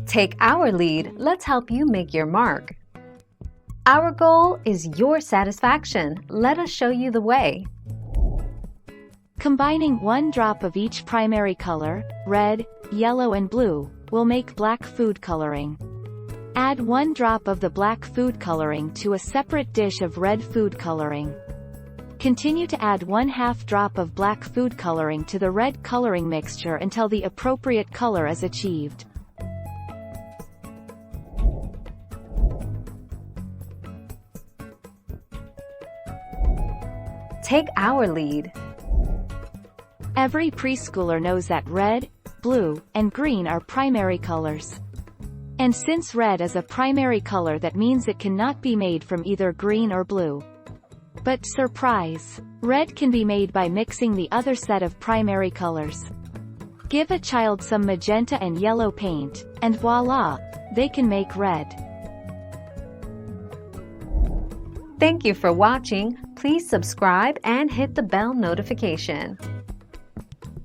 Take our lead, let's help you make your mark. Our goal is your satisfaction. Let us show you the way. Combining 1 drop of each primary color, red, yellow and blue, will make black food coloring. Add 1 drop of the black food coloring to a separate dish of red food coloring. Continue to add 1/2 drop of black food coloring to the red coloring mixture until the appropriate color is achieved. Take our lead. Every preschooler knows that red, blue, and green are primary colors. And since red is a primary color, that means it cannot be made from either green or blue. But surprise! Red can be made by mixing the other set of primary colors. Give a child some magenta and yellow paint, and voila! They can make red. Thank you for watching. Please subscribe and hit the bell notification.